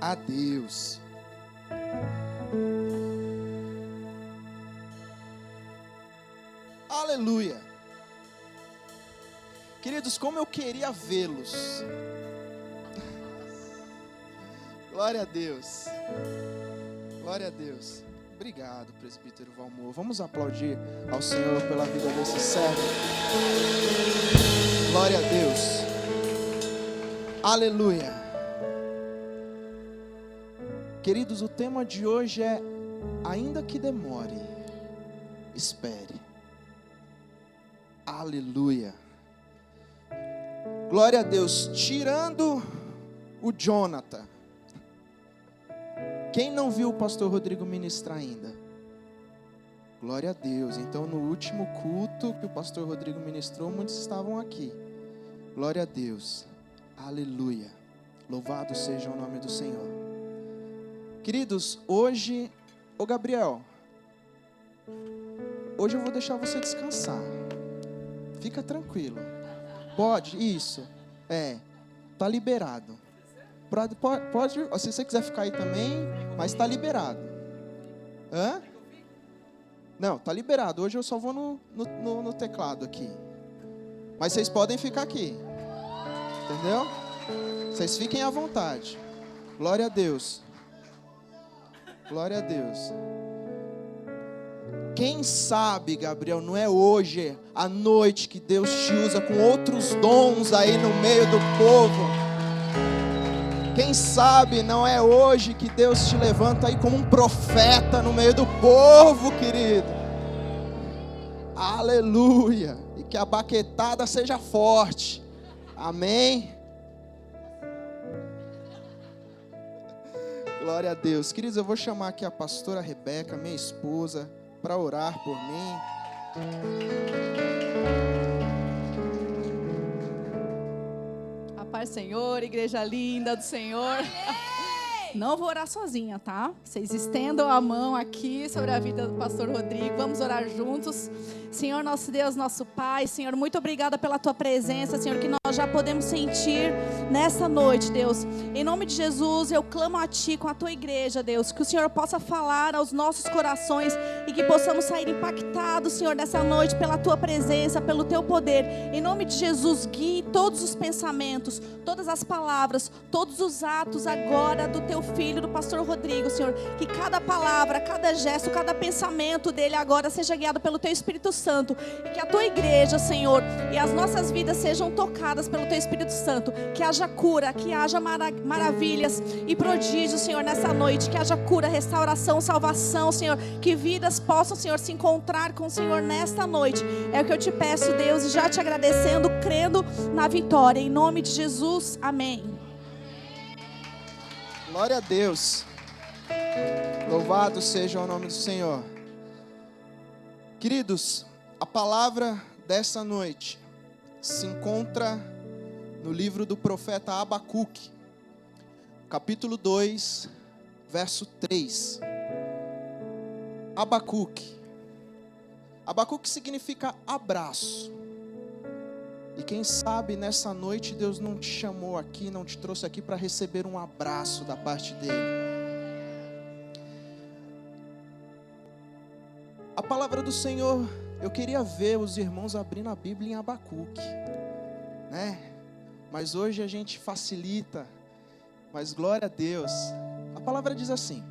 a Deus. Aleluia. Queridos, como eu queria vê-los. Glória a Deus. Glória a Deus. Obrigado, presbítero Valmor. Vamos aplaudir ao Senhor pela vida desse servo. Glória a Deus. Aleluia. Queridos, o tema de hoje é: ainda que demore, espere. Aleluia. Glória a Deus. Tirando o Jonathan, quem não viu o pastor Rodrigo ministrar ainda? Glória a Deus. Então, no último culto que o pastor Rodrigo ministrou, muitos estavam aqui. Glória a Deus. Aleluia. Louvado seja o nome do Senhor. Queridos, hoje, ô Gabriel, hoje eu vou deixar você descansar. Fica tranquilo. Pode, isso. Tá liberado. Pode, se você quiser ficar aí também, mas tá liberado. Hã? Não, tá liberado. Hoje eu só vou no teclado aqui. Mas vocês podem ficar aqui. Entendeu? Vocês fiquem à vontade. Glória a Deus. Glória a Deus. Quem sabe, Gabriel, não é hoje a noite que Deus te usa com outros dons aí no meio do povo. Quem sabe não é hoje que Deus te levanta aí como um profeta no meio do povo, querido. Aleluia. E que a baquetada seja forte. Amém. Glória a Deus. Queridos, eu vou chamar aqui a pastora Rebeca, minha esposa, para orar por mim. A paz, Senhor, igreja linda do Senhor. Não vou orar sozinha, tá? Vocês estendam a mão aqui sobre a vida do pastor Rodrigo. Vamos orar juntos. Senhor, nosso Deus, nosso Pai, Senhor, muito obrigada pela Tua presença, Senhor, que nós já podemos sentir nessa noite, Deus. Em nome de Jesus, eu clamo a Ti com a Tua igreja, Deus, que o Senhor possa falar aos nossos corações e que possamos sair impactados, Senhor, nessa noite pela Tua presença, pelo Teu poder. Em nome de Jesus, guie todos os pensamentos, todas as palavras, todos os atos agora do Teu Filho, do pastor Rodrigo, Senhor, que cada palavra, cada gesto, cada pensamento dele agora seja guiado pelo Teu Espírito Santo, e que a Tua igreja, Senhor, e as nossas vidas sejam tocadas pelo Teu Espírito Santo, que haja cura, que haja maravilhas e prodígios, Senhor, nessa noite, que haja cura, restauração, salvação, Senhor, que vidas possam, Senhor, se encontrar com o Senhor nesta noite. É o que eu te peço, Deus, e já te agradecendo, crendo na vitória, em nome de Jesus, amém. Glória a Deus. Louvado seja o nome do Senhor. Queridos, a palavra dessa noite se encontra no livro do profeta Abacuque, capítulo 2, verso 3. Abacuque. Abacuque significa abraço. E quem sabe nessa noite Deus não te chamou aqui, não te trouxe aqui para receber um abraço da parte dele. A palavra do Senhor, eu queria ver os irmãos abrindo a Bíblia em Abacuque, né? Mas hoje a gente facilita, mas glória a Deus. A palavra diz assim: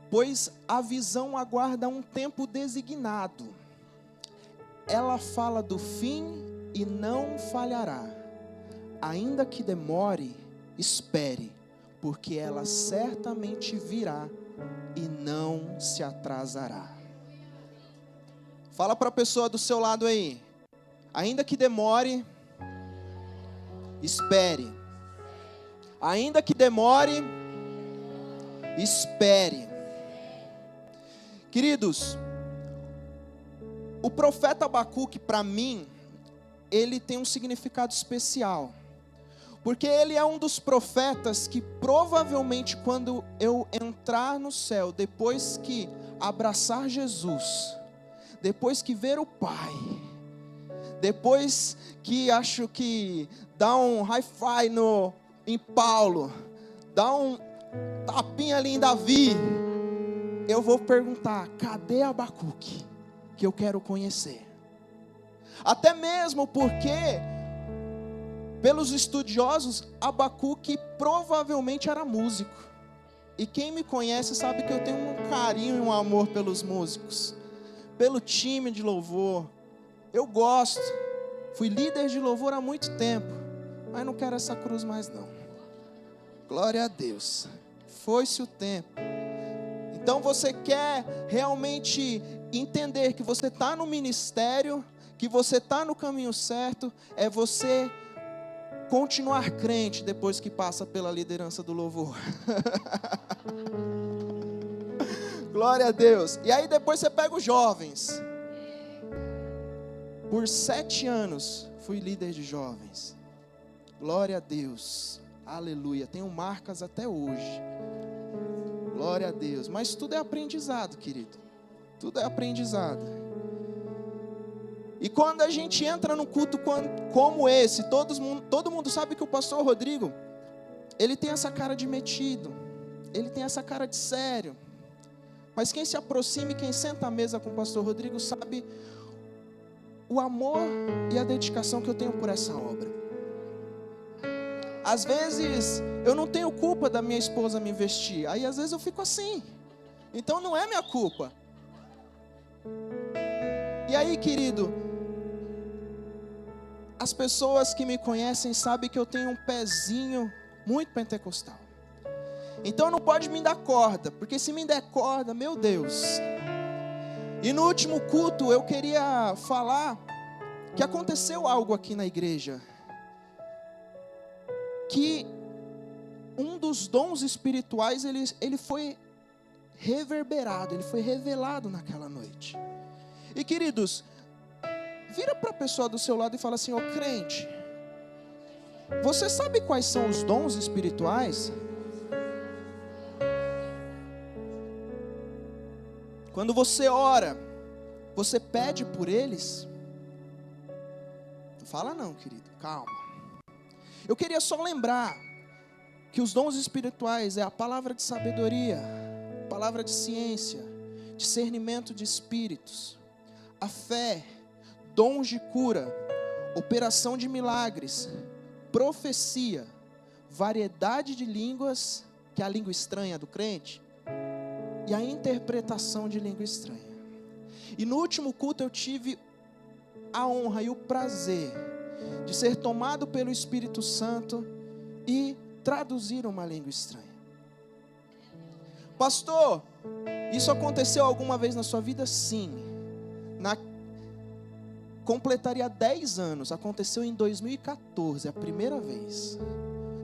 pois a visão aguarda um tempo designado, ela fala do fim e não falhará. Ainda que demore, espere, porque ela certamente virá e não se atrasará. Fala para a pessoa do seu lado aí: ainda que demore, espere. Ainda que demore, espere. Queridos, o profeta Abacuque, para mim, ele tem um significado especial. Porque ele é um dos profetas que provavelmente quando eu entrar no céu, depois que abraçar Jesus, depois que ver o Pai, depois que acho que dá um hi-fi em Paulo, dá um tapinha ali em Davi, eu vou perguntar: cadê Abacuque? Que eu quero conhecer. Até mesmo porque, pelos estudiosos, Abacuque provavelmente era músico. E quem me conhece sabe que eu tenho um carinho e um amor pelos músicos, pelo time de louvor. Eu gosto. Fui líder de louvor há muito tempo, mas não quero essa cruz mais não. Glória a Deus. Foi-se o tempo. Então você quer realmente entender que você está no ministério, que você está no caminho certo, é você continuar crente depois que passa pela liderança do louvor. Glória a Deus. E aí depois você pega os jovens. Por 7 anos fui líder de jovens. Glória a Deus. Aleluia. Tenho marcas até hoje. Glória a Deus. Mas tudo é aprendizado, querido. Tudo é aprendizado. E quando a gente entra num culto como esse, todo mundo sabe que o pastor Rodrigo, ele tem essa cara de metido, ele tem essa cara de sério. Mas quem se aproxima e quem senta à mesa com o pastor Rodrigo sabe o amor e a dedicação que eu tenho por essa obra. Às vezes eu não tenho culpa da minha esposa me vestir, aí às vezes eu fico assim, então não é minha culpa. E aí, querido, as pessoas que me conhecem sabem que eu tenho um pezinho muito pentecostal. Então não pode me dar corda, porque se me der corda, meu Deus. E no último culto eu queria falar que aconteceu algo aqui na igreja. Que um dos dons espirituais, ele foi reverberado, ele foi revelado naquela noite. E queridos, vira para a pessoa do seu lado e fala assim: ô crente, você sabe quais são os dons espirituais? Quando você ora, você pede por eles? Não fala não, querido, calma. Eu queria só lembrar que os dons espirituais é a palavra de sabedoria, palavra de ciência, discernimento de espíritos, a fé, dons de cura, operação de milagres, profecia, variedade de línguas, que é a língua estranha do crente, e a interpretação de língua estranha. E no último culto eu tive a honra e o prazer de ser tomado pelo Espírito Santo e traduzir uma língua estranha. Pastor, isso aconteceu alguma vez na sua vida? Sim. Completaria 10 anos, aconteceu em 2014, a primeira vez,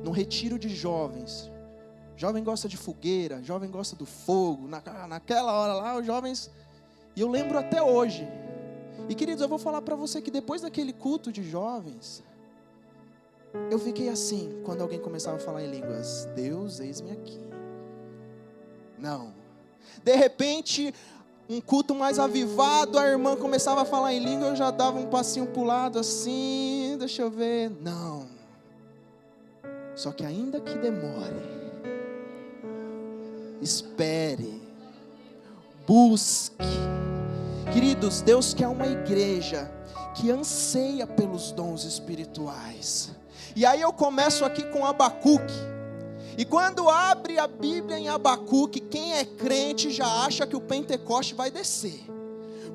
num retiro de jovens. Jovem gosta de fogueira, jovem gosta do fogo, naquela hora lá, os jovens, e eu lembro até hoje. E queridos, eu vou falar para você que depois daquele culto de jovens, eu fiquei assim, quando alguém começava a falar em línguas: Deus, eis-me aqui. Não. De repente, um culto mais avivado, a irmã começava a falar em língua, eu já dava um passinho para o lado assim, deixa eu ver. Não. Só que ainda que demore, espere, busque. Queridos, Deus quer uma igreja que anseia pelos dons espirituais. E aí eu começo aqui com Abacuque. E quando abre a Bíblia em Abacuque, quem é crente já acha que o Pentecoste vai descer.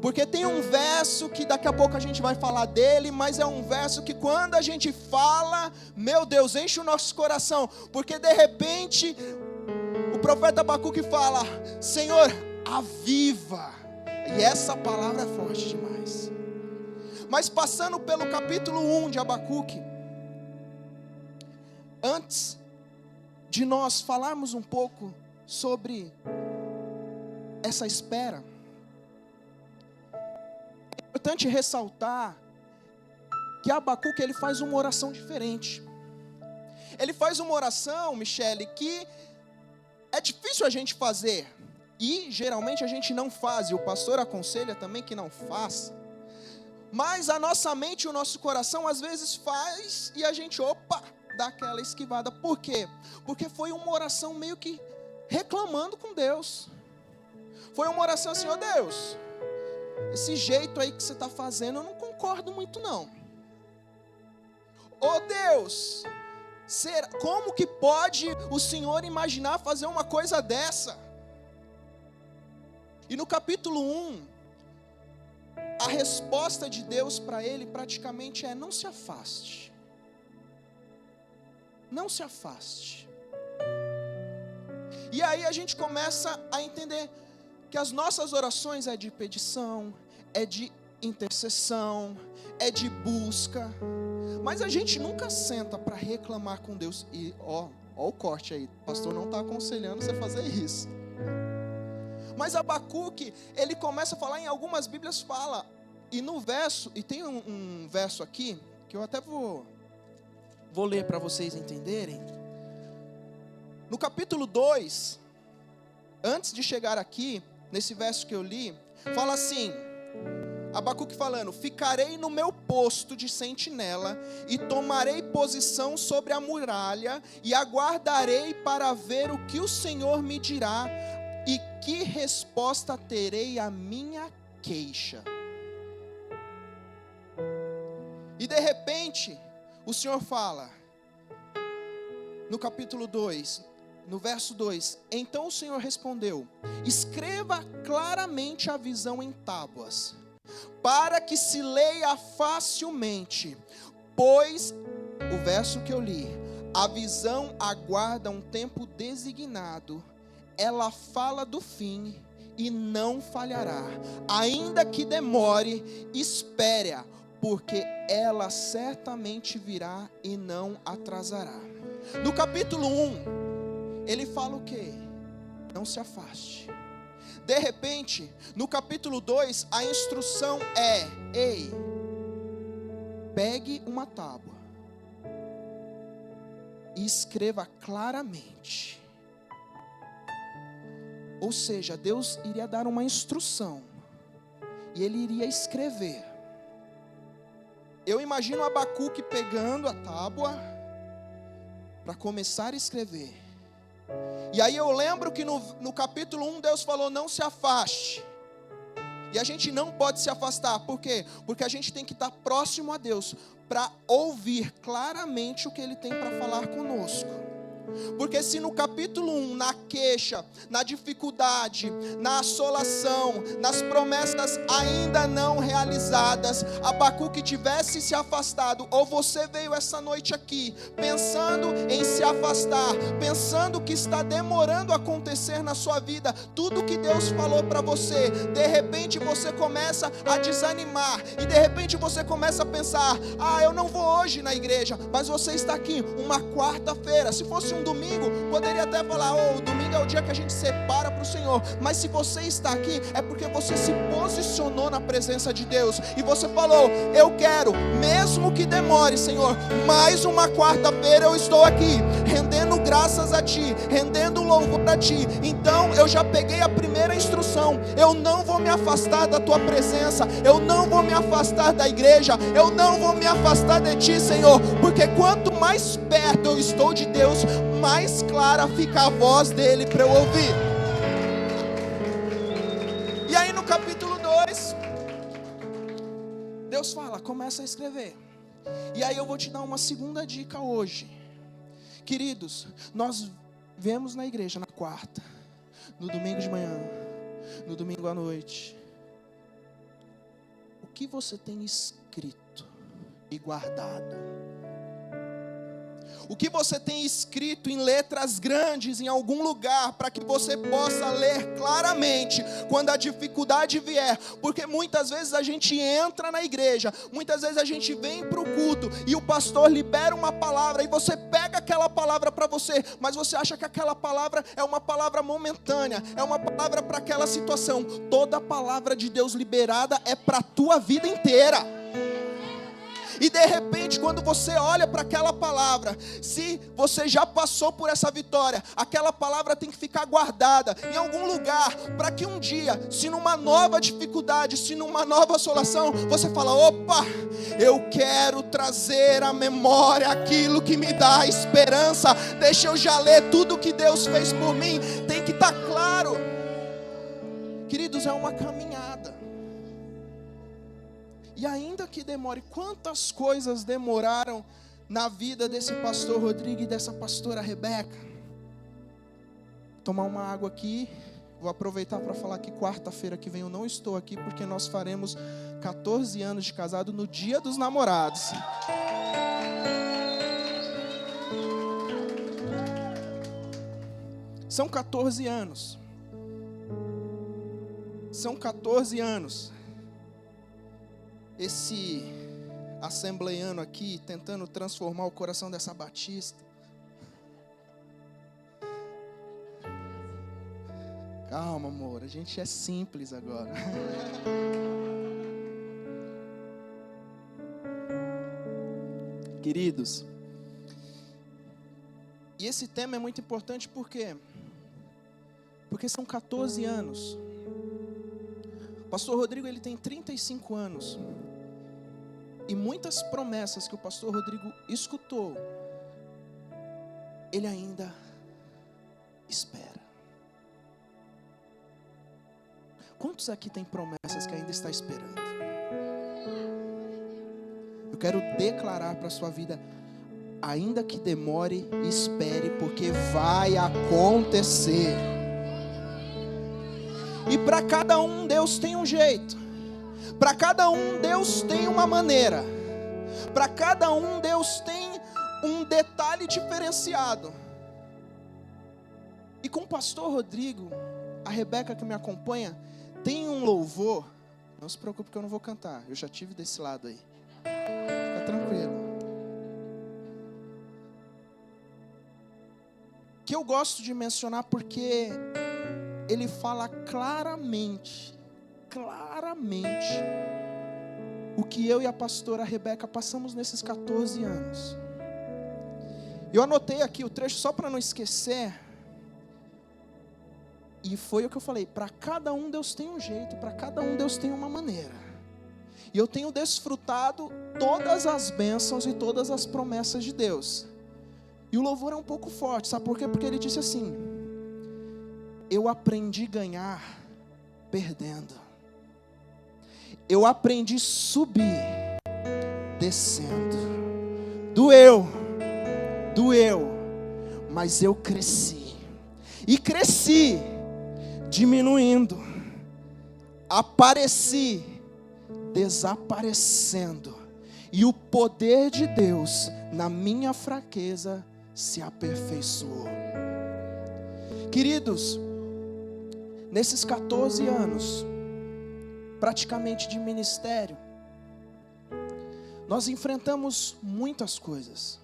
Porque tem um verso que daqui a pouco a gente vai falar dele, mas é um verso que quando a gente fala, meu Deus, enche o nosso coração. Porque de repente, o profeta Abacuque fala: Senhor, aviva. E essa palavra é forte demais. Mas passando pelo capítulo 1 de Abacuque, antes de nós falarmos um pouco sobre essa espera, é importante ressaltar que Abacuque ele faz uma oração diferente. Ele faz uma oração, Michele, que é difícil a gente fazer. E geralmente a gente não faz, e o pastor aconselha também que não faça. Mas a nossa mente e o nosso coração às vezes faz, e a gente, opa, dar aquela esquivada. Por quê? Porque foi uma oração meio que reclamando com Deus. Foi uma oração assim: ó Deus, esse jeito aí que você está fazendo eu não concordo muito não. Ô Deus, como que pode o Senhor imaginar fazer uma coisa dessa? E no capítulo 1, a resposta de Deus para ele praticamente é: não se afaste. Não se afaste. E aí a gente começa a entender que as nossas orações é de petição, é de intercessão, é de busca. Mas a gente nunca senta para reclamar com Deus. E ó o corte aí, o pastor não está aconselhando você fazer isso. Mas Abacuque, ele começa a falar, em algumas Bíblias fala, e no verso, e tem um verso aqui, que eu até vou ler para vocês entenderem. No capítulo 2, antes de chegar aqui, nesse verso que eu li, fala assim, Abacuque falando: ficarei no meu posto de sentinela, e tomarei posição sobre a muralha, e aguardarei para ver o que o Senhor me dirá, e que resposta terei à minha queixa. E de repente, o Senhor fala, no capítulo 2, no verso 2, então o Senhor respondeu: escreva claramente a visão em tábuas, para que se leia facilmente, pois, o verso que eu li, a visão aguarda um tempo designado, ela fala do fim e não falhará, ainda que demore, espere-a, porque ela certamente virá e não atrasará. No capítulo 1, ele fala o quê? Não se afaste. De repente, no capítulo 2, a instrução é: ei, pegue uma tábua e escreva claramente. Ou seja, Deus iria dar uma instrução e ele iria escrever. Eu imagino Abacuque pegando a tábua para começar a escrever. E aí eu lembro que no capítulo 1 Deus falou: não se afaste. E a gente não pode se afastar. Por quê? Porque a gente tem que estar próximo a Deus para ouvir claramente o que Ele tem para falar conosco. Porque se no capítulo 1, na queixa, na dificuldade, na assolação, nas promessas ainda não realizadas, Abacuque tivesse se afastado, ou você veio essa noite aqui pensando em se afastar, pensando que está demorando a acontecer na sua vida, tudo que Deus falou para você, de repente você começa a desanimar, e de repente você começa a pensar: eu não vou hoje na igreja, mas você está aqui, uma quarta-feira. Se fosse um domingo, poderia até falar: o domingo é o dia que a gente separa para o Senhor. Mas se você está aqui, é porque você se posicionou na presença de Deus, e você falou: eu quero, mesmo que demore, Senhor, mais uma quarta-feira eu estou aqui, rendendo graças a Ti, rendendo louvor a Ti. Então eu já peguei a primeira instrução: eu não vou me afastar da Tua presença, eu não vou me afastar da igreja, eu não vou me afastar de Ti, Senhor, porque quanto mais perto eu estou de Deus, mais clara fica a voz dele para eu ouvir. E aí no capítulo 2, Deus fala: começa a escrever. E aí eu vou te dar uma segunda dica hoje. Queridos, nós viemos na igreja na quarta, no domingo de manhã, no domingo à noite. O que você tem escrito e guardado? O que você tem escrito em letras grandes em algum lugar, para que você possa ler claramente quando a dificuldade vier? Porque muitas vezes a gente entra na igreja, muitas vezes a gente vem para o culto e o pastor libera uma palavra, e você pega aquela palavra para você, mas você acha que aquela palavra é uma palavra momentânea, é uma palavra para aquela situação. Toda a palavra de Deus liberada é para a tua vida inteira. E de repente, quando você olha para aquela palavra, se você já passou por essa vitória, aquela palavra tem que ficar guardada em algum lugar, para que um dia, se numa nova dificuldade, se numa nova assolação, você fala: opa, eu quero trazer à memória aquilo que me dá esperança. Deixa eu já ler tudo que Deus fez por mim. Tem que estar claro. Queridos, é uma caminhada. E ainda que demore, quantas coisas demoraram na vida desse pastor Rodrigo e dessa pastora Rebeca? Tomar uma água aqui. Vou aproveitar para falar que quarta-feira que vem eu não estou aqui, porque nós faremos 14 anos de casado no Dia dos Namorados. São 14 anos. São 14 anos. Esse assembleiano aqui tentando transformar o coração dessa batista. Calma, amor, a gente é simples agora. Queridos, e esse tema é muito importante porque são 14 anos. O pastor Rodrigo, ele tem 35 anos. E muitas promessas que o pastor Rodrigo escutou, ele ainda espera. Quantos aqui tem promessas que ainda está esperando? Eu quero declarar para a sua vida: ainda que demore, espere, porque vai acontecer. E para cada um Deus tem um jeito. Para cada um Deus tem uma maneira. Para cada um Deus tem um detalhe diferenciado. E com o pastor Rodrigo, a Rebeca que me acompanha, tem um louvor. Não se preocupe que eu não vou cantar. Eu já tive desse lado aí. Fica tranquilo. Que eu gosto de mencionar porque ele fala claramente o que eu e a pastora Rebeca passamos nesses 14 anos. Eu anotei aqui o trecho só para não esquecer. E foi o que eu falei: para cada um Deus tem um jeito, para cada um Deus tem uma maneira. E eu tenho desfrutado todas as bênçãos e todas as promessas de Deus. E o louvor é um pouco forte, sabe por quê? Porque ele disse assim: eu aprendi a ganhar perdendo. Eu aprendi a subir descendo. Doeu, mas eu cresci. E cresci diminuindo. Apareci desaparecendo. E o poder de Deus na minha fraqueza se aperfeiçoou. Queridos, nesses 14 anos, praticamente de ministério, nós enfrentamos muitas coisas.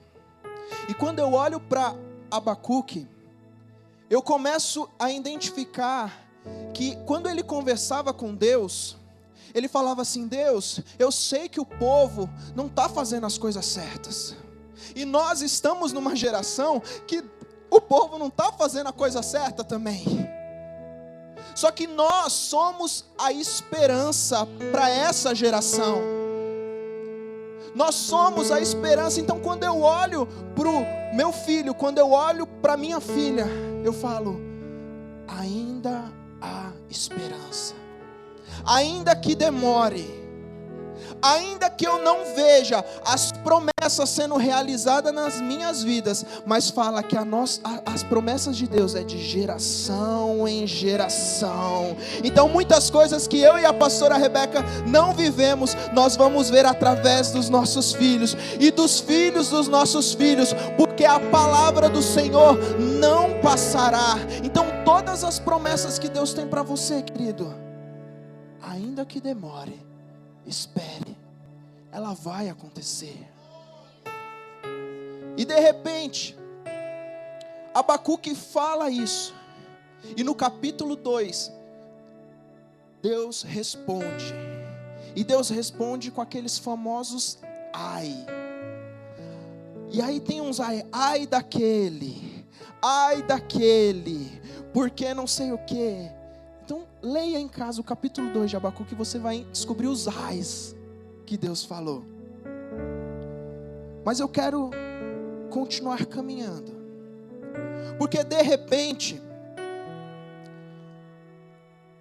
E quando eu olho para Abacuque, eu começo a identificar que quando ele conversava com Deus, ele falava assim: Deus, eu sei que o povo não está fazendo as coisas certas. E nós estamos numa geração que o povo não está fazendo a coisa certa também. Só que nós somos a esperança para essa geração. Nós somos a esperança. Então quando eu olho para o meu filho, quando eu olho para minha filha, eu falo: ainda há esperança. Ainda que demore, ainda que eu não veja as promessas sendo realizadas nas minhas vidas, mas fala que as promessas de Deus é de geração em geração. Então muitas coisas que eu e a pastora Rebeca não vivemos, nós vamos ver através dos nossos filhos e dos filhos dos nossos filhos, porque a palavra do Senhor não passará. Então todas as promessas que Deus tem para você, querido, ainda que demore, espere, ela vai acontecer. E de repente, Abacuque fala isso. E no capítulo 2, Deus responde. E Deus responde com aqueles famosos ai. E aí tem uns ai daquele, porque não sei o quê. Então leia em casa o capítulo 2 de Abacuque, que você vai descobrir os ais que Deus falou. Mas eu quero continuar caminhando, porque de repente,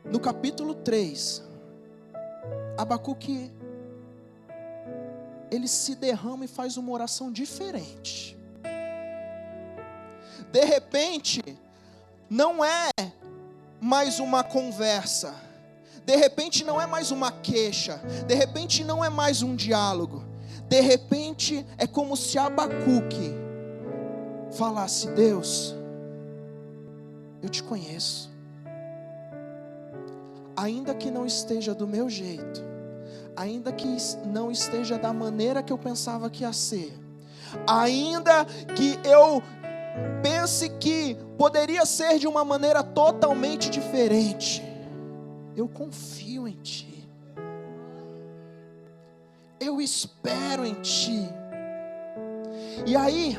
no capítulo 3, Abacuque, ele se derrama e faz uma oração diferente. De repente, não é mais uma conversa, de repente não é mais uma queixa, de repente não é mais um diálogo, de repente é como se Abacuque falasse: Deus, eu te conheço, ainda que não esteja do meu jeito, ainda que não esteja da maneira que eu pensava que ia ser, ainda que eu pense que poderia ser de uma maneira totalmente diferente, eu confio em Ti, eu espero em Ti. E aí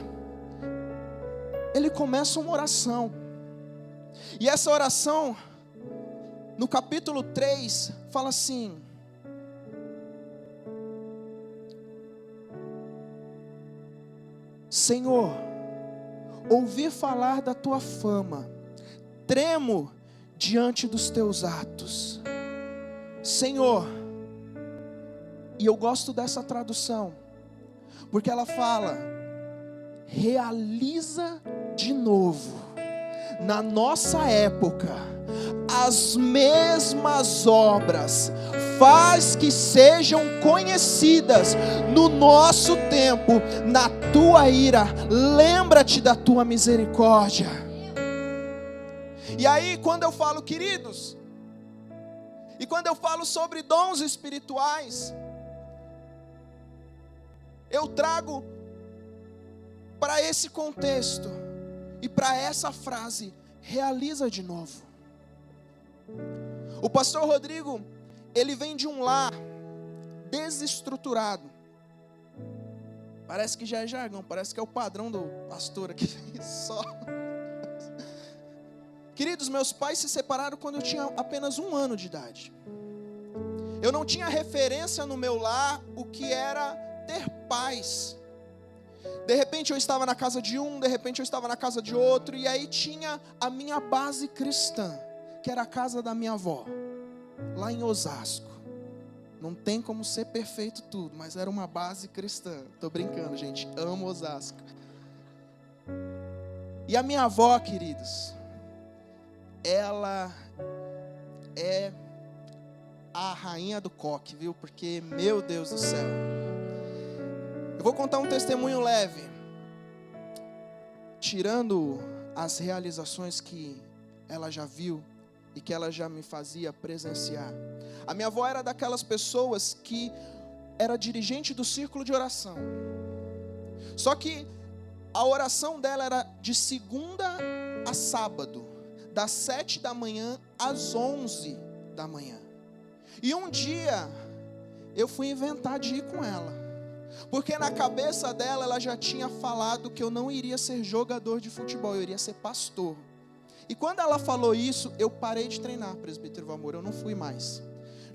ele começa uma oração, e essa oração no capítulo 3 fala assim: Senhor, ouvi falar da tua fama, tremo diante dos teus atos. Senhor, e eu gosto dessa tradução, porque ela fala: realiza de novo, na nossa época, as mesmas obras, faz que sejam conhecidas no nosso tempo, na tua ira, lembra-te da tua misericórdia. E aí, quando eu falo, queridos, e quando eu falo sobre dons espirituais, eu trago para esse contexto e para essa frase: realiza de novo. O pastor Rodrigo, ele vem de um lar desestruturado. Parece que já é jargão, parece que é o padrão do pastor aqui só. Queridos, meus pais se separaram quando eu tinha apenas 1 ano de idade. Eu não tinha referência no meu lar o que era ter paz. De repente eu estava na casa de um, de repente eu estava na casa de outro, e aí tinha a minha base cristã, que era a casa da minha avó, lá em Osasco. Não tem como ser perfeito tudo, mas era uma base cristã. Tô brincando, gente, amo Osasco. E a minha avó, queridos, ela é a rainha do coque, viu? Porque, meu Deus do céu. Eu vou contar um testemunho leve. Tirando as realizações que ela já viu e que ela já me fazia presenciar. A minha avó era daquelas pessoas que era dirigente do círculo de oração. Só que a oração dela era de segunda a sábado, das 7 da manhã às 11 da manhã. E um dia eu fui inventar de ir com ela, porque na cabeça dela ela já tinha falado que eu não iria ser jogador de futebol, eu iria ser pastor. E quando ela falou isso, eu parei de treinar, presbítero Valmor, eu não fui mais.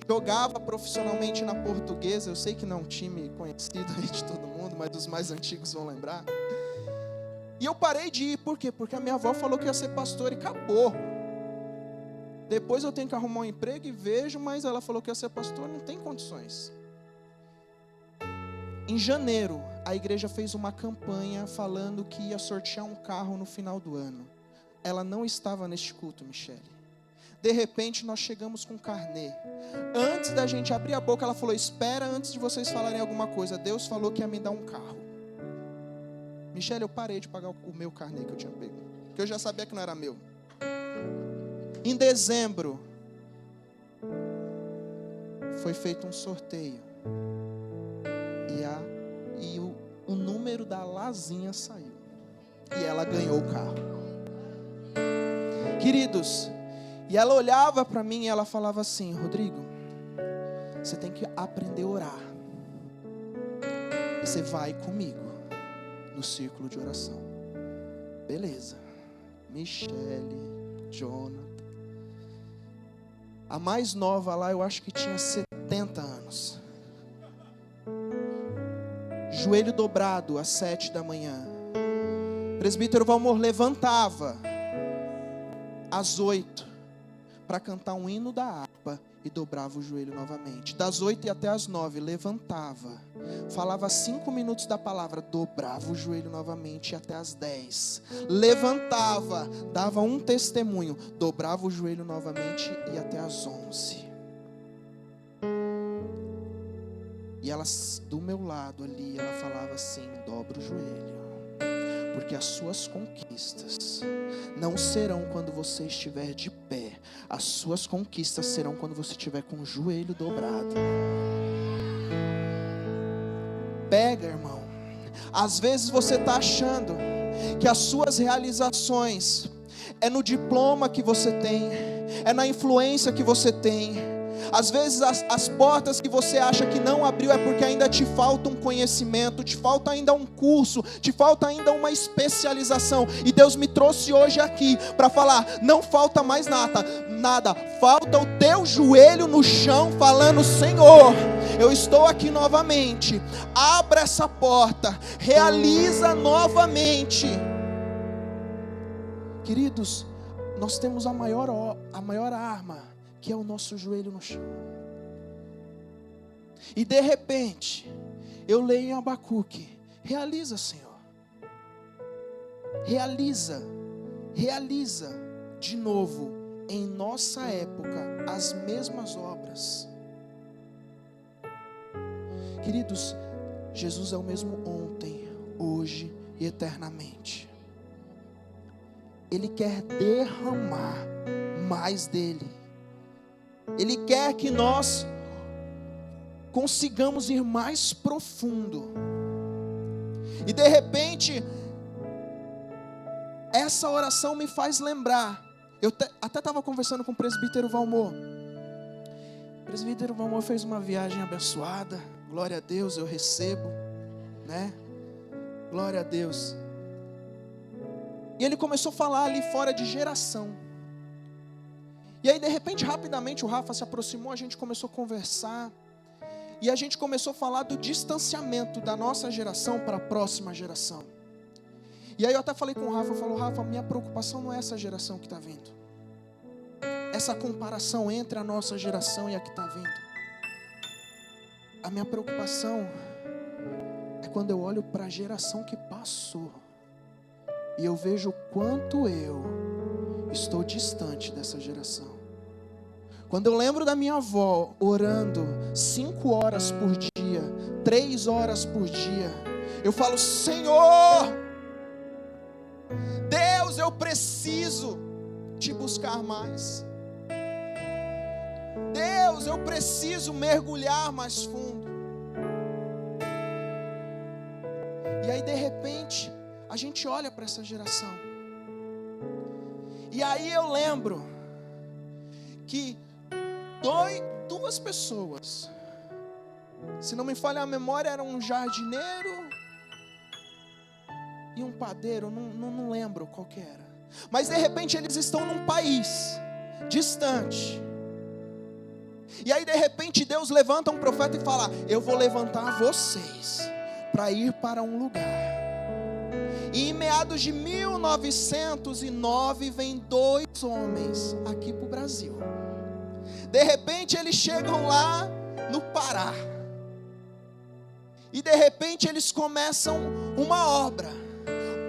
Jogava profissionalmente na Portuguesa, eu sei que não é um time conhecido aí de todo mundo, mas os mais antigos vão lembrar. E eu parei de ir, por quê? Porque a minha avó falou que ia ser pastor e acabou. Depois eu tenho que arrumar um emprego e vejo, mas ela falou que ia ser pastor, não tem condições. Em janeiro, a igreja fez uma campanha falando que ia sortear um carro no final do ano. Ela não estava neste culto, Michele. De repente, nós chegamos com carnê. Antes da gente abrir a boca, ela falou: espera antes de vocês falarem alguma coisa. Deus falou que ia me dar um carro. Michele, eu parei de pagar o meu carnê que eu tinha pego, porque eu já sabia que não era meu. Em dezembro, foi feito um sorteio. E o número da Lazinha saiu. E ela ganhou o carro. Queridos, e ela olhava para mim e ela falava assim: Rodrigo, você tem que aprender a orar. E você vai comigo no círculo de oração. Beleza. Michele, Jonathan. A mais nova lá, eu acho que tinha 70 anos. Joelho dobrado às 7 da manhã. Presbítero Valmor levantava às 8 para cantar um hino da harpa e dobrava o joelho novamente. Das 8 e até as 9 levantava, falava 5 minutos da palavra, dobrava o joelho novamente e até as 10 levantava, dava um testemunho, dobrava o joelho novamente e até as 11. E ela do meu lado ali, ela falava assim: dobra o joelho, porque as suas conquistas não serão quando você estiver de pé, as suas conquistas serão quando você estiver com o joelho dobrado. Pega, irmão. Às vezes você está achando que as suas realizações é no diploma que você tem, é na influência que você tem. Às vezes as portas que você acha que não abriu é porque ainda te falta um conhecimento, te falta ainda um curso, te falta ainda uma especialização. E Deus me trouxe hoje aqui para falar: não falta mais nada, falta o teu joelho no chão falando: Senhor, eu estou aqui novamente, abra essa porta, realiza novamente. Queridos, nós temos a maior arma, que é o nosso joelho no chão. E de repente, eu leio em Abacuque: realiza, Senhor. Realiza de novo, em nossa época, as mesmas obras. Queridos, Jesus é o mesmo ontem, hoje e eternamente. Ele quer derramar mais dele. Ele quer que nós consigamos ir mais profundo. E de repente, essa oração me faz lembrar. Eu até estava conversando com o presbítero Valmor. O presbítero Valmor fez uma viagem abençoada. Glória a Deus, eu recebo, né? Glória a Deus. E ele começou a falar ali fora de geração. E aí de repente, rapidamente, o Rafa se aproximou, a gente começou a conversar. E a gente começou a falar do distanciamento da nossa geração para a próxima geração. E aí eu até falei com o Rafa, eu falo: Rafa, minha preocupação não é essa geração que está vindo. Essa comparação entre a nossa geração e a que está vindo. A minha preocupação é quando eu olho para a geração que passou. E eu vejo o quanto eu estou distante dessa geração. Quando eu lembro da minha avó orando 5 horas por dia, 3 horas por dia, eu falo: Senhor, Deus, eu preciso te buscar mais. Deus, eu preciso mergulhar mais fundo. E aí de repente, a gente olha para essa geração. E aí eu lembro que duas pessoas, se não me falha a memória, era um jardineiro e um padeiro, não lembro qual que era. Mas de repente eles estão num país distante. E aí de repente Deus levanta um profeta e fala: eu vou levantar vocês para ir para um lugar. E em meados de 1909 vem 2 homens aqui para o Brasil. De repente eles chegam lá no Pará. E de repente eles começam uma obra.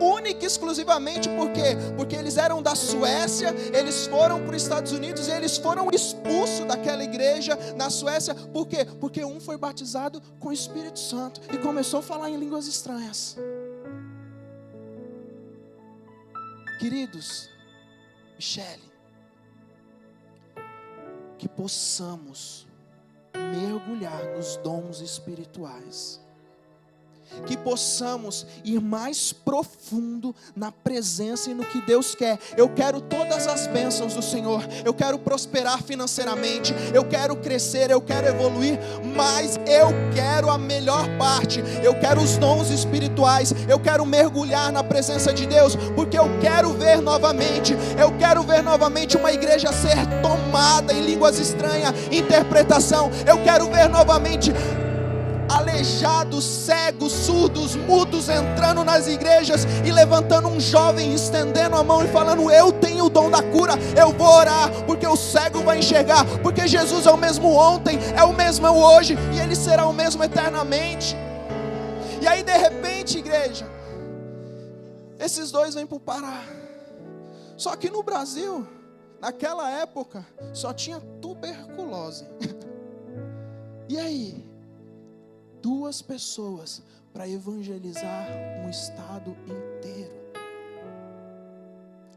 Única e exclusivamente por quê? Porque eles eram da Suécia, eles foram para os Estados Unidos e eles foram expulsos daquela igreja na Suécia. Por quê? Porque um foi batizado com o Espírito Santo e começou a falar em línguas estranhas. Queridos, Michele, que possamos mergulhar nos dons espirituais. que possamos ir mais profundo na presença e no que Deus quer. Eu quero todas as bênçãos do Senhor, eu quero prosperar financeiramente, eu quero crescer, eu quero evoluir, mas eu quero a melhor parte, eu quero os dons espirituais, eu quero mergulhar na presença de Deus, porque eu quero ver novamente uma igreja ser tomada em línguas estranhas, interpretação. Eu quero ver novamente aleijados, cegos, surdos, mudos entrando nas igrejas e levantando um jovem, estendendo a mão e falando: eu tenho o dom da cura, eu vou orar, porque o cego vai enxergar, porque Jesus é o mesmo ontem, é o mesmo hoje, e Ele será o mesmo eternamente. E aí de repente, igreja, esses dois vêm para o Pará. Só que no Brasil, naquela época, só tinha tuberculose. E aí? 2 pessoas para evangelizar um estado inteiro.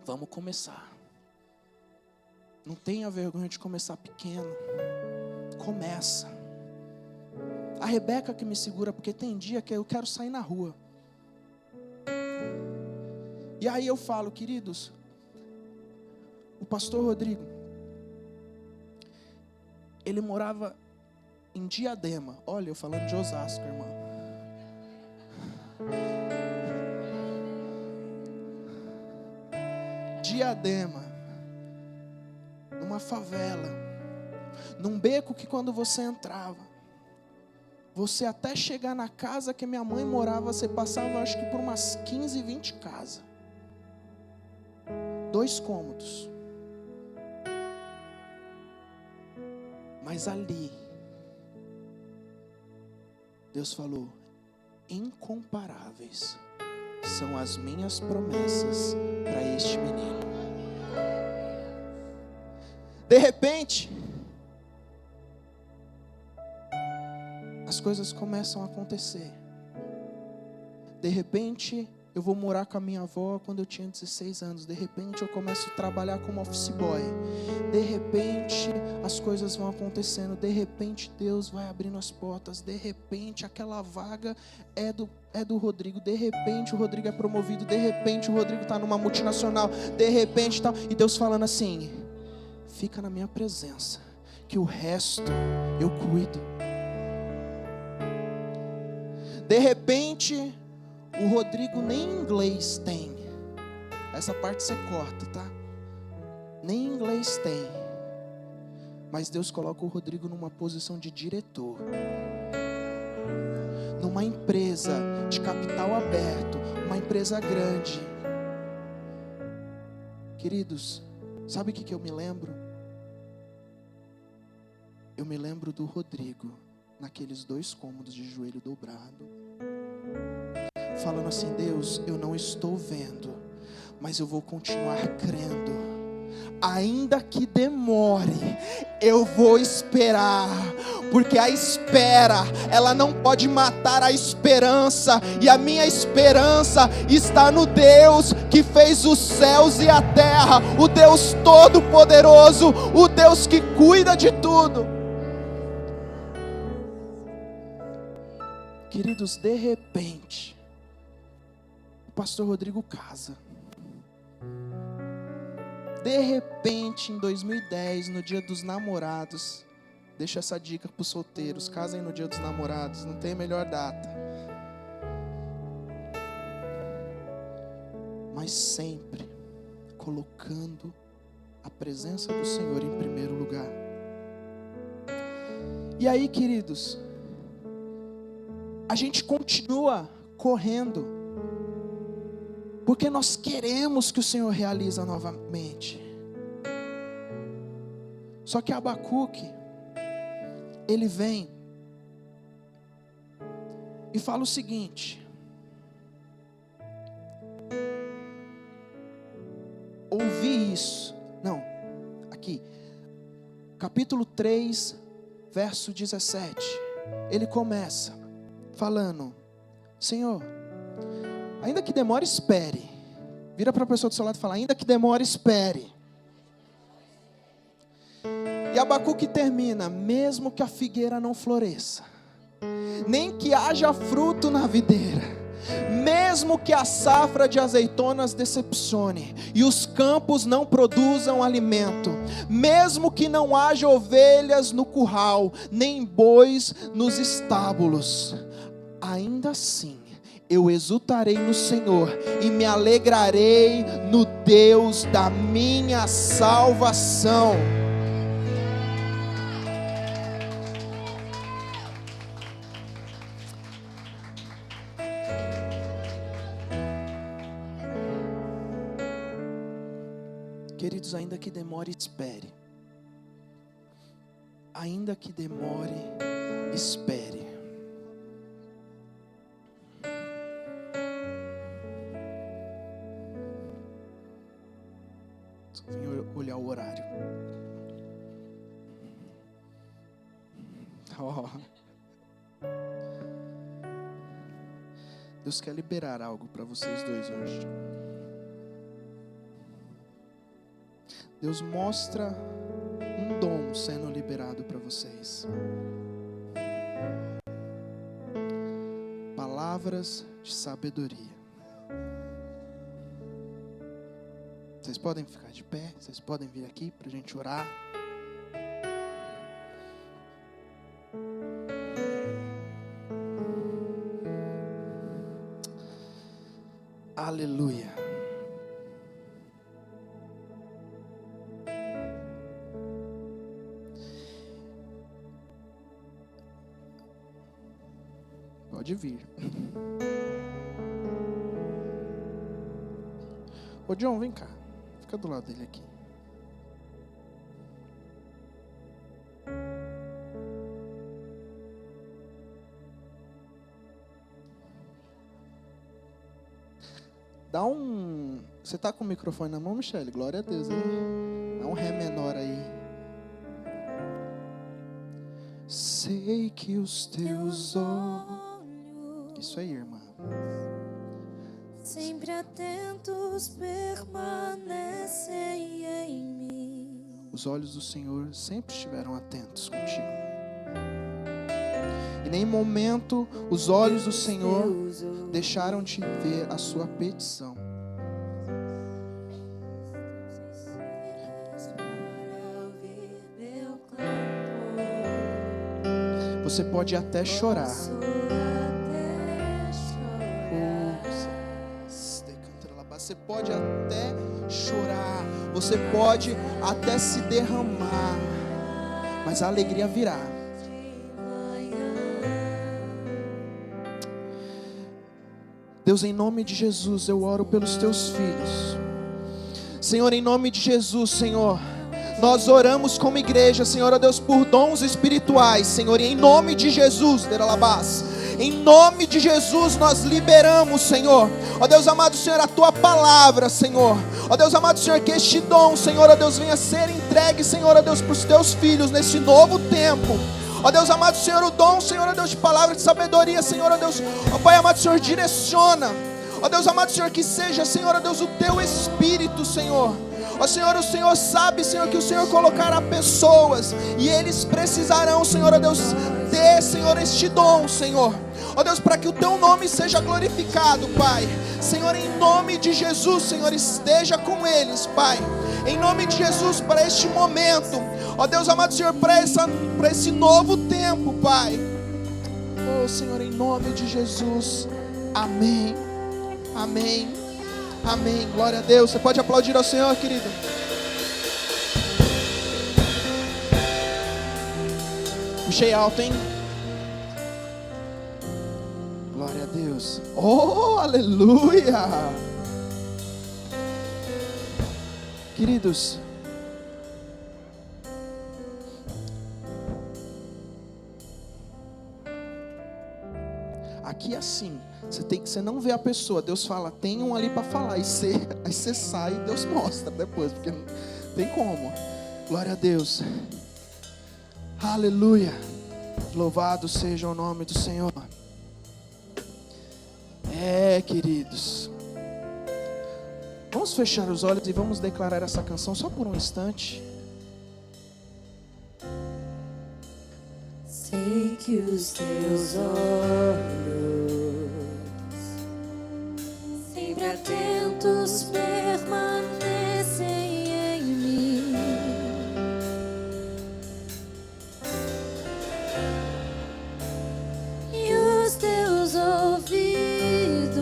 Vamos começar. Não tenha vergonha de começar pequeno. Começa. A Rebeca que me segura, porque tem dia que eu quero sair na rua. E aí eu falo: queridos, o pastor Rodrigo, ele morava em Diadema. Olha, eu falando de Osasco, irmão. Diadema, numa favela, num beco que quando você entrava, você até chegar na casa que minha mãe morava, você passava acho que por umas 15, 20 casas. 2 cômodos. Mas ali, Deus falou: incomparáveis são as minhas promessas para este menino. De repente, as coisas começam a acontecer. De repente, eu vou morar com a minha avó quando eu tinha 16 anos. De repente, eu começo a trabalhar como office boy. De repente, as coisas vão acontecendo. De repente, Deus vai abrindo as portas. De repente, aquela vaga é do Rodrigo. De repente, o Rodrigo é promovido. De repente, o Rodrigo está numa multinacional. De repente, tal. E Deus falando assim: fica na minha presença, que o resto eu cuido. De repente, o Rodrigo nem inglês tem. Essa parte você corta, tá? Nem inglês tem. Mas Deus coloca o Rodrigo numa posição de diretor, numa empresa de capital aberto, uma empresa grande. Queridos, sabe o que eu me lembro? Eu me lembro do Rodrigo naqueles 2 cômodos de joelho dobrado, falando assim: Deus, eu não estou vendo, mas eu vou continuar crendo. Ainda que demore, eu vou esperar, porque a espera, ela não pode matar a esperança, e a minha esperança está no Deus que fez os céus e a terra, o Deus todo-poderoso, o Deus que cuida de tudo. Queridos, de repente, o pastor Rodrigo casa. De repente, em 2010, no dia dos namorados, deixa essa dica para os solteiros: casem no dia dos namorados, não tem melhor data. Mas sempre colocando a presença do Senhor em primeiro lugar. E aí, queridos, a gente continua correndo, porque nós queremos que o Senhor realize novamente. Só que Abacuque, ele vem e fala o seguinte: ouvi isso. Não, aqui, capítulo 3, verso 17. Ele começa falando: Senhor, ainda que demore, espere. Vira para a pessoa do seu lado e fala: ainda que demore, espere. E Abacuque termina: mesmo que a figueira não floresça, nem que haja fruto na videira, mesmo que a safra de azeitonas decepcione e os campos não produzam alimento, mesmo que não haja ovelhas no curral, nem bois nos estábulos, ainda assim eu exultarei no Senhor e me alegrarei no Deus da minha salvação. Queridos, ainda que demore, espere. Ainda que demore, espere. Só vim olhar o horário. Oh. Deus quer liberar algo para vocês dois hoje. Deus mostra um dom sendo liberado para vocês. Palavras de sabedoria. Vocês podem ficar de pé, vocês podem vir aqui para a gente orar. Aleluia. Pode vir. Ô John, vem cá. Fica do lado dele aqui. Dá um... Você tá com o microfone na mão, Michele? Glória a Deus, hein? Dá um ré menor aí. Sei que os teus olhos... Isso aí, irmã. Sempre atentos permanecem em mim. Os olhos do Senhor sempre estiveram atentos contigo. E em nenhum momento os olhos do Senhor deixaram de ver a sua petição. Você pode até chorar. Você pode até chorar. Você pode até se derramar. Mas a alegria virá. Deus, em nome de Jesus, eu oro pelos teus filhos. Senhor, em nome de Jesus, Senhor, nós oramos como igreja, Senhor, ó Deus, por dons espirituais, Senhor, e em nome de Jesus, em nome de Jesus nós liberamos, Senhor, ó Deus amado, Senhor, a tua palavra, Senhor, ó Deus amado, Senhor, que este dom, Senhor, ó Deus, venha ser entregue, Senhor, ó Deus, para os teus filhos nesse novo tempo. Ó Deus amado, Senhor, o dom, Senhor, ó Deus, de palavra de sabedoria, Senhor, ó Deus, ó Pai amado, Senhor, direciona, ó Deus amado, Senhor, que seja, Senhor, ó Deus, o teu Espírito, Senhor. Ó Senhor, o Senhor sabe, Senhor, que o Senhor colocará pessoas e eles precisarão, Senhor, ó Deus, ter, Senhor, este dom, Senhor. Ó Deus, para que o teu nome seja glorificado, Pai. Senhor, em nome de Jesus, Senhor, esteja com eles, Pai. Em nome de Jesus, para este momento. Ó Deus amado, Senhor, para esse novo tempo, Pai. Oh, Senhor, em nome de Jesus. Amém. Amém. Amém. Glória a Deus. Você pode aplaudir ao Senhor, querido. Puxei alto, hein? Glória a Deus. Oh, aleluia. Queridos, aqui é assim, você não vê a pessoa, Deus fala, tem um ali para falar, aí você sai e Deus mostra depois, porque não tem como. Glória a Deus. Aleluia. Louvado seja o nome do Senhor. Queridos, vamos fechar os olhos e vamos declarar essa canção só por um instante. Sei sei que os teus olhos, sempre atentos, permanecem em mim. E os teus ouvidos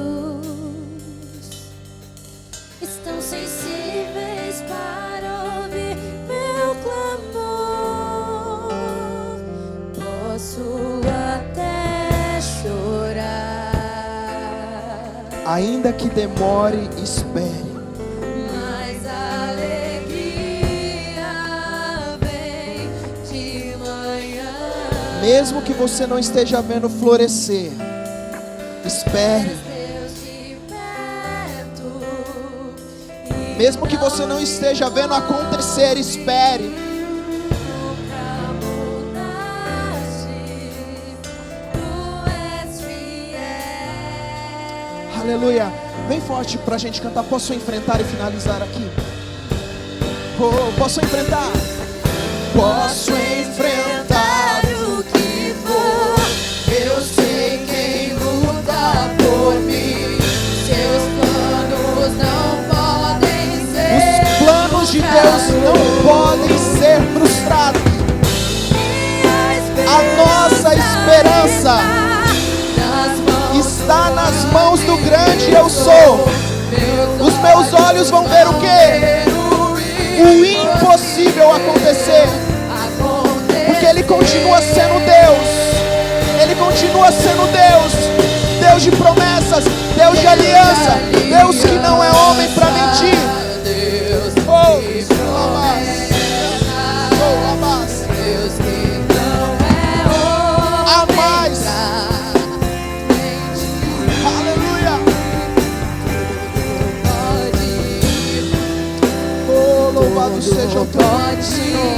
estão sensíveis para ouvir meu clamor. Posso até chorar, Ainda que demore, espere. mas a alegria vem de manhã. Mesmo que você não esteja vendo florescer, espere. Deus de perto, e Mesmo que você não esteja vendo acontecer, espere. nunca mudaste, tu és fiel. Aleluia. Bem forte pra gente cantar. Posso enfrentar e finalizar aqui? Oh, posso enfrentar? Posso enfrentar o que for. Eu sei quem luta por mim. Seus planos não podem ser. Os planos de Deus não podem ser frustrados. A nossa esperança está nas mãos do grande eu sou. Os meus olhos vão ver o quê? O impossível acontecer. Porque Ele continua sendo Deus. Ele continua sendo Deus. Deus de promessas, Deus de aliança, Deus que não é homem para mentir. Oh, Deus que não é a mais. Aleluia. Oh, louvado seja o teu nome, Senhor.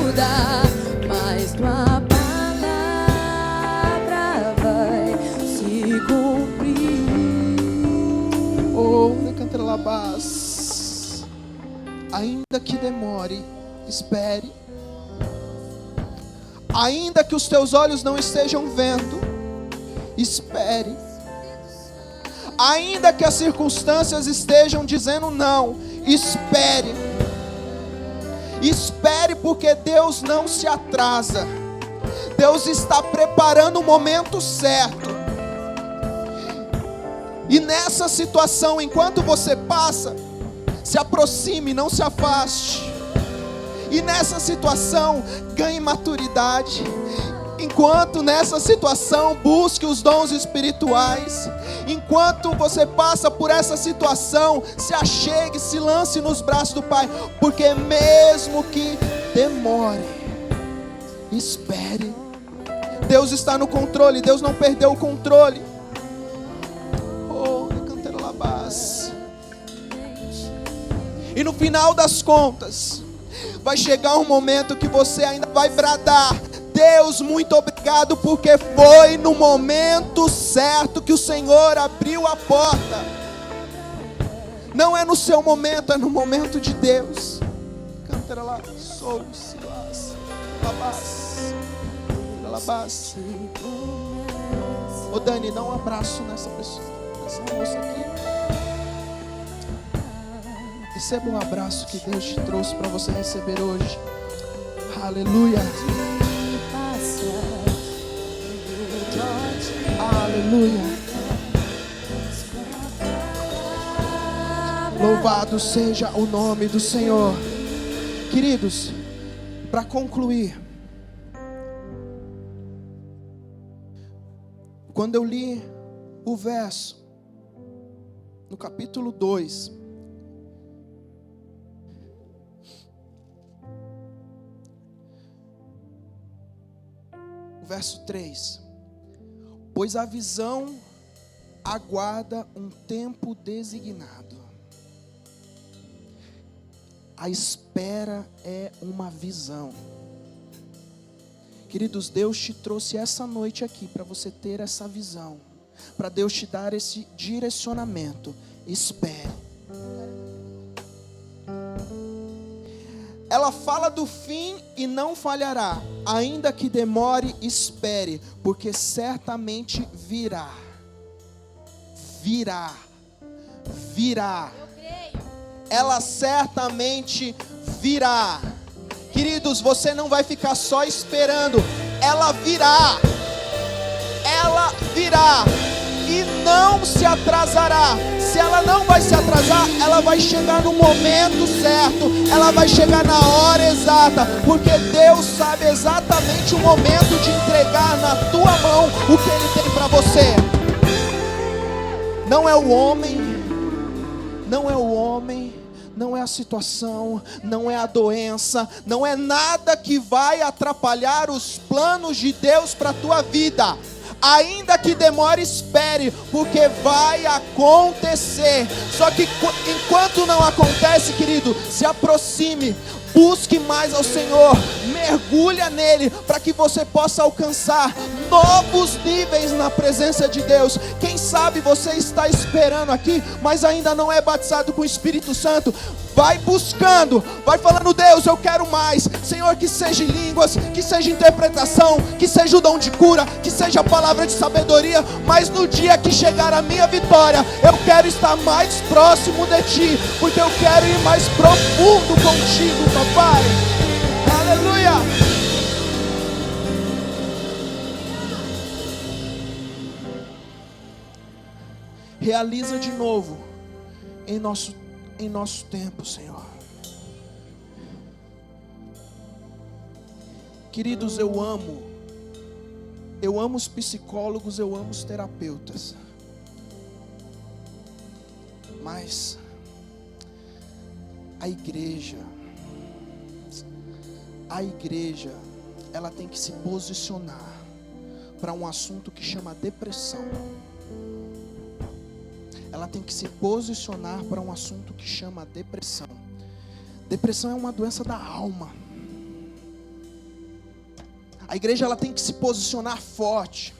mudar, mas tua palavra vai se cumprir. Oh, Decantrelabás. Ainda que demore, espere. Ainda que os teus olhos não estejam vendo, espere. Ainda que as circunstâncias estejam dizendo não, espere. Espere, porque Deus não se atrasa. Deus está preparando o momento certo. E nessa situação, enquanto você passa, se aproxime, não se afaste. E nessa situação, ganhe maturidade. Enquanto nessa situação, busque os dons espirituais. Enquanto você passa por essa situação, se achegue, se lance nos braços do Pai. Porque mesmo que demore, espere. Deus está no controle, Deus não perdeu o controle. Oh, Decantrelabás. E no final das contas, vai chegar um momento que você ainda vai bradar: Deus, muito obrigado, porque foi no momento certo que o Senhor abriu a porta. Não é no seu momento, é no momento de Deus. Canta lá, sou Silas, Labás. Ô Dani, dá um abraço nessa pessoa, nessa moça aqui. Receba um abraço que Deus te trouxe para você receber hoje. Aleluia. Aleluia. Louvado seja o nome do Senhor. Queridos, para concluir, quando eu li o verso no capítulo 2, o verso 3: pois a visão aguarda um tempo designado. A espera é uma visão. Queridos, Deus te trouxe essa noite aqui para você ter essa visão, para Deus te dar esse direcionamento. Espere. ela fala do fim e não falhará. Ainda que demore, espere, porque certamente virá. Virá. Virá. Ela certamente virá. Queridos, você não vai ficar só esperando. Ela virá. Ela virá. E não se atrasará. Se ela não vai se atrasar, ela vai chegar no momento certo. Ela vai chegar na hora exata. Porque Deus sabe exatamente o momento de entregar na tua mão o que Ele tem para você. Não é o homem. Não é o homem. Não é a situação, não é a doença, não é nada que vai atrapalhar os planos de Deus para a tua vida. Ainda que demore, espere, porque vai acontecer. Só que enquanto não acontece, querido, se aproxime, busque mais ao Senhor, mergulha nele, para que você possa alcançar novos níveis na presença de Deus. Quem sabe você está esperando aqui, mas ainda não é batizado com o Espírito Santo. Vai buscando, vai falando: Deus, eu quero mais. Senhor, que seja línguas, que seja interpretação, que seja o dom de cura, que seja a palavra de sabedoria. Mas no dia que chegar a minha vitória, eu quero estar mais próximo de Ti, porque eu quero ir mais profundo contigo, papai. Aleluia. Realiza de novo em nosso tempo, Senhor. Queridos, eu amo os psicólogos, eu amo os terapeutas. Mas a igreja, ela tem que se posicionar para um assunto que chama depressão. Ela tem que se posicionar para um assunto que chama depressão. Depressão é uma doença da alma. A igreja, ela tem que se posicionar forte.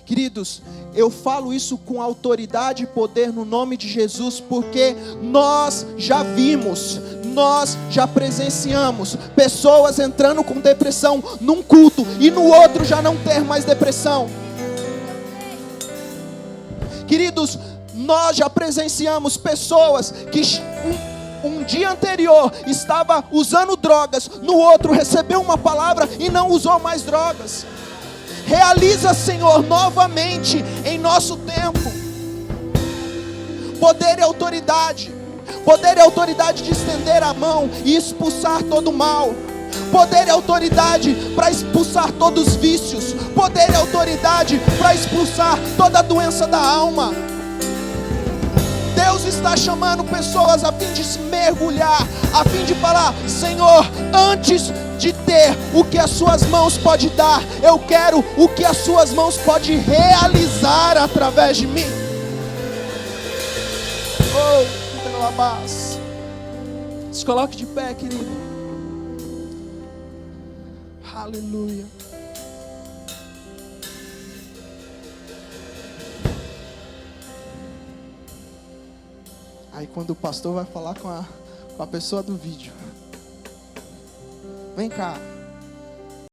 Queridos, eu falo isso com autoridade e poder no nome de Jesus, porque nós já vimos, nós já presenciamos pessoas entrando com depressão num culto e no outro já não ter mais depressão. Queridos, nós já presenciamos pessoas que um dia anterior estava usando drogas, no outro recebeu uma palavra e não usou mais drogas. Realiza, Senhor, novamente em nosso tempo. Poder e autoridade de estender a mão e expulsar todo o mal. Poder e autoridade para expulsar todos os vícios. Poder e autoridade para expulsar toda a doença da alma. Deus está chamando pessoas a fim de se mergulhar, a fim de falar: Senhor, antes de ter o que as suas mãos podem dar, eu quero o que as suas mãos podem realizar através de mim. Oh, que delabás. Se coloque de pé, querido. Aleluia. Aí quando o pastor vai falar com a pessoa do vídeo: vem cá.